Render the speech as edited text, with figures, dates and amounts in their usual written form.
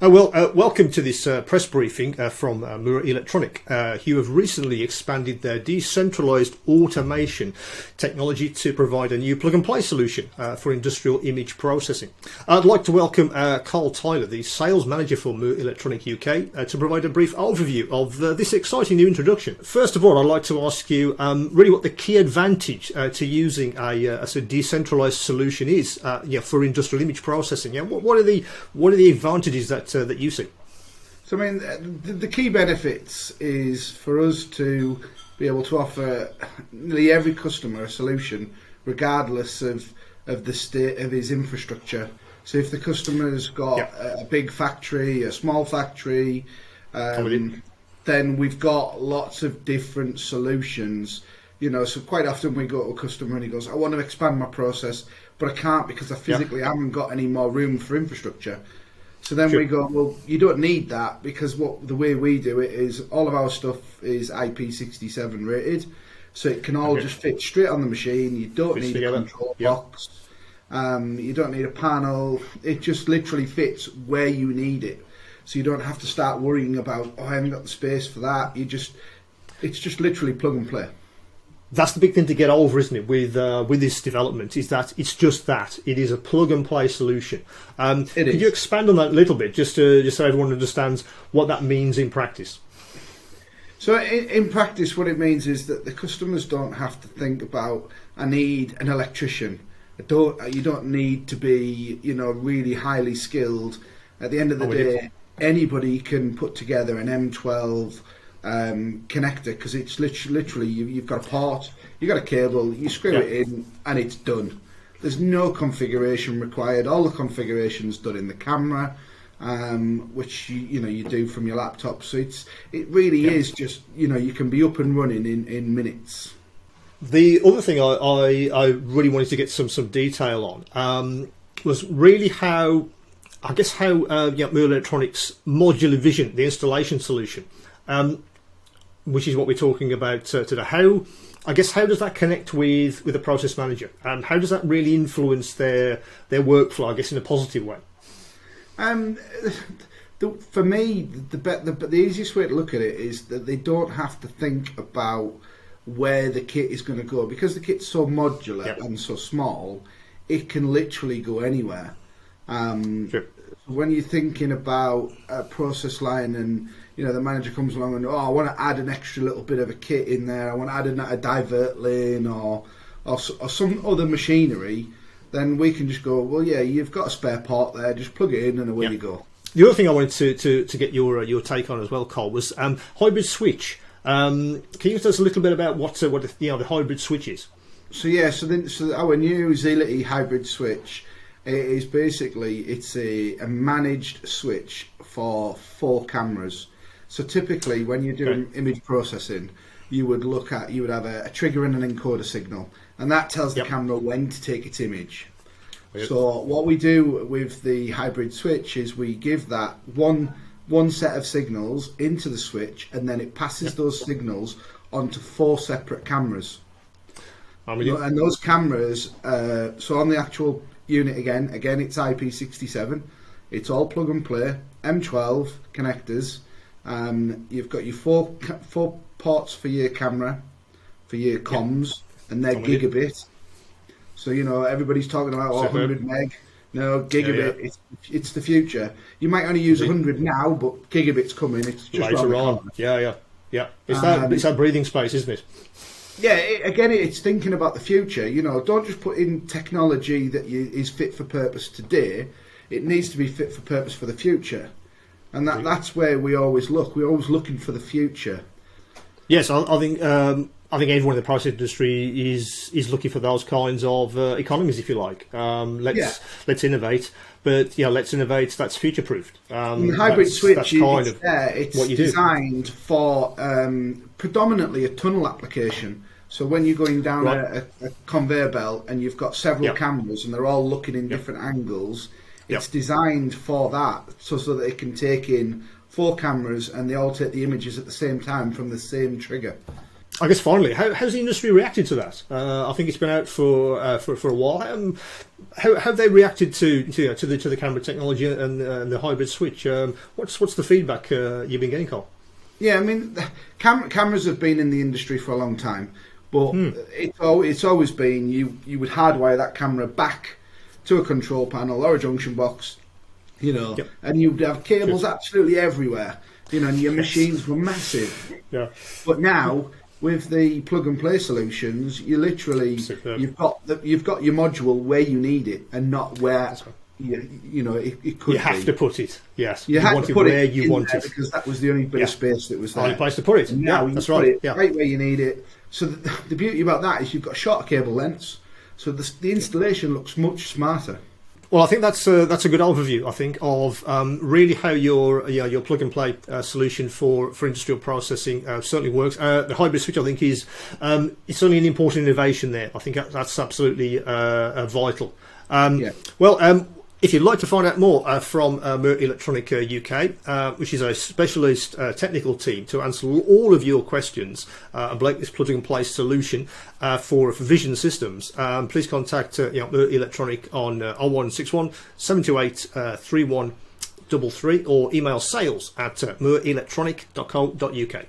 Welcome to this press briefing from Murrelektronik, who have recently expanded their decentralized automation technology to provide a new plug-and-play solution for industrial image processing. I'd like to welcome Carl Tyler, the sales manager for Murrelektronik UK, to provide a brief overview of this exciting new introduction. First of all, I'd like to ask you really what the key advantage to using a decentralized solution is for industrial image processing. What are the advantages that you see? So, I mean, the key benefits is for us to be able to offer nearly every customer a solution, regardless of the state of his infrastructure. So, if the customer's got a big factory, a small factory, then we've got lots of different solutions. So quite often we go to a customer and he goes, "I want to expand my process, but I can't because I physically haven't got any more room for infrastructure." So then we go, well, you don't need that, because the way we do it is all of our stuff is IP67 rated, so it can all just fit straight on the machine. You don't need a control box, you don't need a panel. It just literally fits where you need it, so you don't have to start worrying about, I haven't got the space for that. It's just literally plug and play. That's the big thing to get over, isn't it, with this development, is that it's just that. It is a plug-and-play solution. Could you expand on that a little bit, just so everyone understands what that means in practice? So in practice, what it means is that the customers don't have to think about, I need an electrician. You don't need to be, really highly skilled. At the end of the day, anybody can put together an M12 connector, because it's literally you've got a port, you've got a cable, you screw it in and it's done. There's no configuration required. All the configuration's done in the camera, which you do from your laptop. So it really is just you can be up and running in minutes. The other thing I really wanted to get some detail on was really how Murrelektronik's modular vision, the installation solution, which is what we're talking about today. How does that connect with the process manager? How does that really influence their workflow, I guess, in a positive way? For me, the easiest way to look at it is that they don't have to think about where the kit is going to go, because the kit's so modular and so small, it can literally go anywhere. Sure. When you're thinking about a process line and the manager comes along and I want to add an extra little bit of a kit in there, I want to add a divert lane or some other machinery, then we can just go, well, yeah, you've got a spare part there, just plug it in and away you go. The other thing I wanted to get your take on as well, Cole, was hybrid switch. Can you tell us a little bit about what the hybrid switch is? So our new Zelity hybrid switch is basically a managed switch for 4 cameras. So typically, when you're doing image processing, you would have a trigger and an encoder signal, and that tells the camera when to take its image. So what we do with the hybrid switch is we give that one set of signals into the switch, and then it passes those signals onto 4 separate cameras. And those cameras, so on the actual unit again, it's IP67. It's all plug and play, M12 connectors. You've got your four ports for your camera, for your comms, and they're gigabit. So everybody's talking about 100 meg. No, gigabit. It's the future. You might only use 100 now, but gigabit's coming. It's just later on. Yeah. It's that breathing space, isn't it? Yeah. It's thinking about the future. Don't just put in technology that is fit for purpose today. It needs to be fit for purpose for the future. And that's where we always look. We're always looking for the future. Yes, I think everyone in the process industry is looking for those kinds of economies, if you like. Let's innovate, but let's innovate that's future proofed. The hybrid switch it's designed for predominantly a tunnel application. So when you're going down a conveyor belt and you've got several cameras and they're all looking in different angles. It's designed for that, so that it can take in 4 cameras and they all take the images at the same time from the same trigger. I guess finally, how's the industry reacted to that? I think it's been out for a while. How have they reacted to the camera technology and the hybrid switch? What's the feedback you've been getting, Carl? Yeah, I mean, cameras have been in the industry for a long time, but it's always been you would hardwire that camera back to a control panel or a junction box, Yep. and you'd have cables absolutely everywhere, and your machines were massive. Yeah. But now with the plug and play solutions, you literally you've got your module where you need it and not where it could. You have to put it. Yes. You have want to put it where it you want it, because that was the only bit of space that was there. Only place to put it. And now you that's put right. it right where you need it. So the beauty about that is you've got shorter cable lengths, so the installation looks much smarter. Well, I think that's a good overview. I think of really how your plug and play solution for industrial processing certainly works. The hybrid switch, I think, is it's certainly an important innovation there. I think that's absolutely vital. Well, if you'd like to find out more from Murrelektronik UK, which is a specialist technical team to answer all of your questions about this plug and play solution for vision systems, please contact Murrelektronik on 0161 728 3133 or email sales@murrelektronik.co.uk.